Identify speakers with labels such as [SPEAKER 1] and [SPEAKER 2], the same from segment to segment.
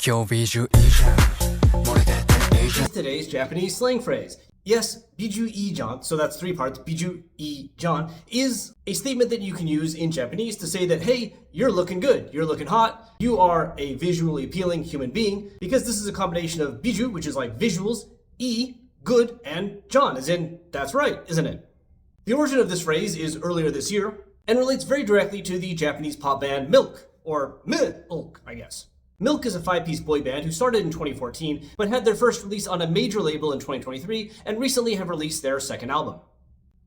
[SPEAKER 1] 今日ビジュイイじゃん漏れてっていいじゃん
[SPEAKER 2] Today's Japanese slang phrase. Yes, ビジュイイじゃん, so that's three parts, ビジュイイじゃん, is a statement that you can use in Japanese to say that, hey, you're looking good, you're looking hot, you are a visually appealing human being, because this is a combination of biju, which is like visuals, I, good, and jan, as in, that's right, isn't it? The origin of this phrase is earlier this year, and relates very directly to the Japanese pop band Milk, or Milk, I guess. Milk is a five-piece boy band who started in 2014, but had their first release on a major label in 2023, and recently have released their second album.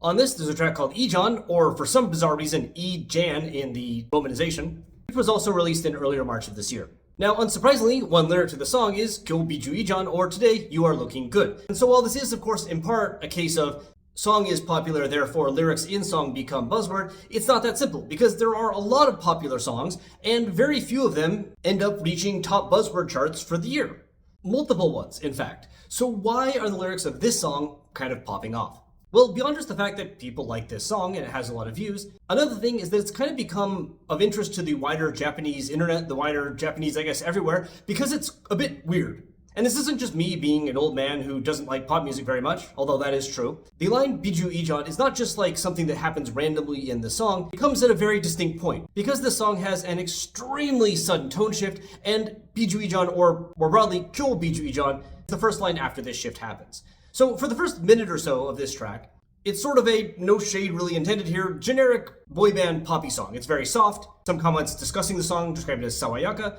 [SPEAKER 2] On this, there's a track called Ijan, or for some bizarre reason, Ijan in the romanization, which was also released in earlier March of this year. Now, unsurprisingly, one lyric to the song is Kyo biju ijan, or today you are looking good. And so while this is, of course, in part a case of song is popular, therefore lyrics in song become buzzword, it's not that simple, because there are a lot of popular songs, and very few of them end up reaching top buzzword charts for the year. Multiple ones, in fact. So why are the lyrics of this song kind of popping off? Well, beyond just the fact that people like this song and it has a lot of views, another thing is that it's kind of become of interest to the wider Japanese internet, the wider Japanese, I guess, everywhere, because it's a bit weird. And this isn't just me being an old man who doesn't like pop music very much, although that is true. The line biju ijan is not just like something that happens randomly in the song, it comes at a very distinct point. Because the song has an extremely sudden tone shift, and biju ijan, or more broadly, kyo biju ijan, is the first line after this shift happens. So for the first minute or so of this track, it's sort of a, no shade really intended here, generic boy band poppy song. It's very soft. Some comments discussing the song describe it as sawayaka.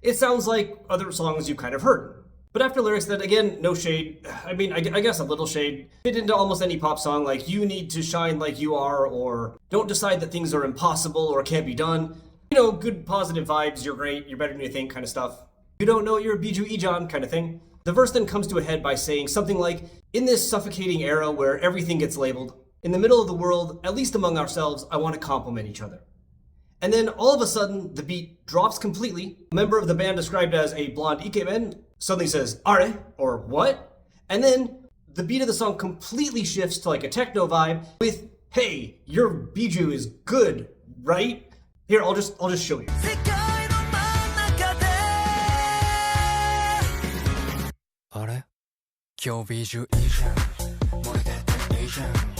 [SPEAKER 2] It sounds like other songs you've kind of heard. But after lyrics that, again, no shade, I mean, I guess a little shade, fit into almost any pop song, like you need to shine like you are, or don't decide that things are impossible or can't be done. You know, good positive vibes, you're great, you're better than you think kind of stuff. You don't know you're a biju ijan kind of thing. The verse then comes to a head by saying something like, in this suffocating era where everything gets labeled, in the middle of the world, at least among ourselves, I want to compliment each other. And then all of a sudden, the beat drops completely. A member of the band described as a blonde ikemen suddenly says, are, or what? And then the beat of the song completely shifts to like a techno vibe with, hey, your biju is good, right? Here, I'll just show you.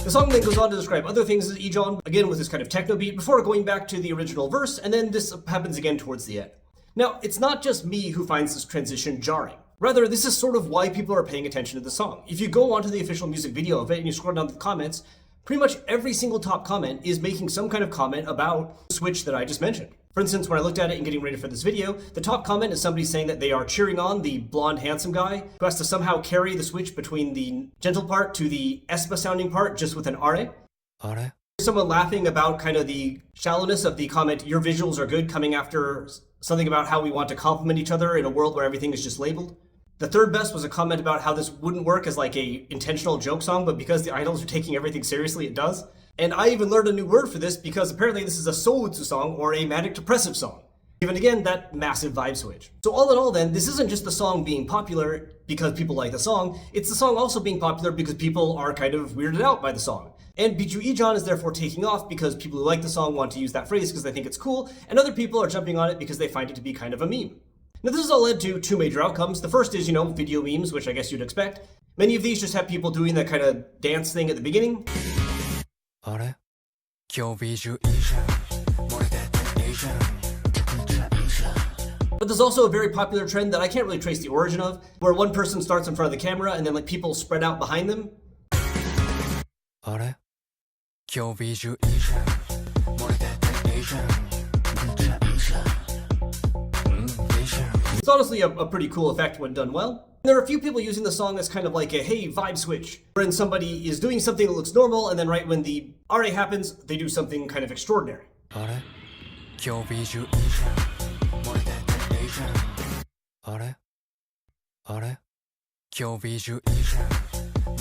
[SPEAKER 2] The song then goes on to describe other things as Ijan, again with this kind of techno beat, before going back to the original verse, and then this happens again towards the end. Now, it's not just me who finds this transition jarring. Rather, this is sort of why people are paying attention to the song. If you go onto the official music video of it and you scroll down to the comments, pretty much every single top comment is making some kind of comment about the switch that I just mentioned. For instance, when I looked at it and getting ready for this video, the top comment is somebody saying that they are cheering on the blonde handsome guy who has to somehow carry the switch between the gentle part to the espa sounding part just with an are. Someone laughing about kind of the shallowness of the comment, your visuals are good, coming after something about how we want to compliment each other in a world where everything is just labeled. The third best was a comment about how this wouldn't work as like a intentional joke song, but because the idols are taking everything seriously, it does. And I even learned a new word for this because apparently this is a soutsu song, or a manic depressive song. Even again, that massive vibe switch. So all in all then, this isn't just the song being popular because people like the song, it's the song also being popular because people are kind of weirded out by the song. And biju ijan is therefore taking off because people who like the song want to use that phrase because they think it's cool, and other people are jumping on it because they find it to be kind of a meme. Now this has all led to two major outcomes. The first is, video memes, which I guess you'd expect. Many of these just have people doing that kind of dance thing at the beginning. But there's also a very popular trend that I can't really trace the origin of, where one person starts in front of the camera and then like people spread out behind them. It's honestly a pretty cool effect when done well. There are a few people using the song as kind of like a hey vibe switch, wherein somebody is doing something that looks normal and then right when the are happens, they do something kind of extraordinary.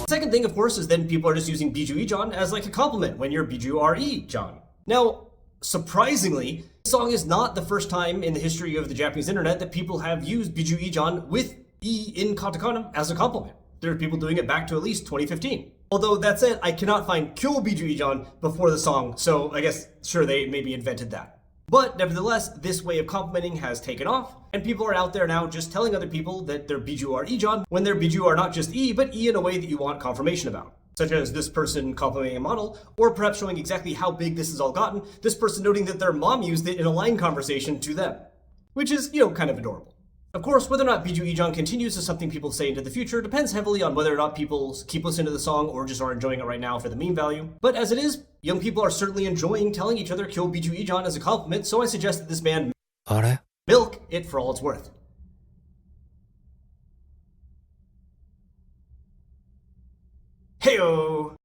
[SPEAKER 2] Second thing, of course, is then people are just using biju ijan as like a compliment when you're biju ijan. Now, surprisingly, this song is not the first time in the history of the Japanese internet that people have used biju ijan with I in katakana as a compliment. There are people doing it back to at least 2015. Although that said, I cannot find kyo biju ijan before the song, so I guess sure they maybe invented that. But nevertheless, this way of complimenting has taken off, and people are out there now just telling other people that they're biju are ijan when their biju are not just e, but e in a way that you want confirmation about. Such as this person complimenting a model, or perhaps showing exactly how big this has all gotten, this person noting that their mom used it in a line conversation to them. Which is, kind of adorable. Of course, whether or not biju ijan continues is something people say into the future depends heavily on whether or not people keep listening to the song or just are enjoying it right now for the meme value. But as it is, young people are certainly enjoying telling each other "kyo biju ijan" as a compliment, so I suggest that this band milk it for all it's worth. Heyo!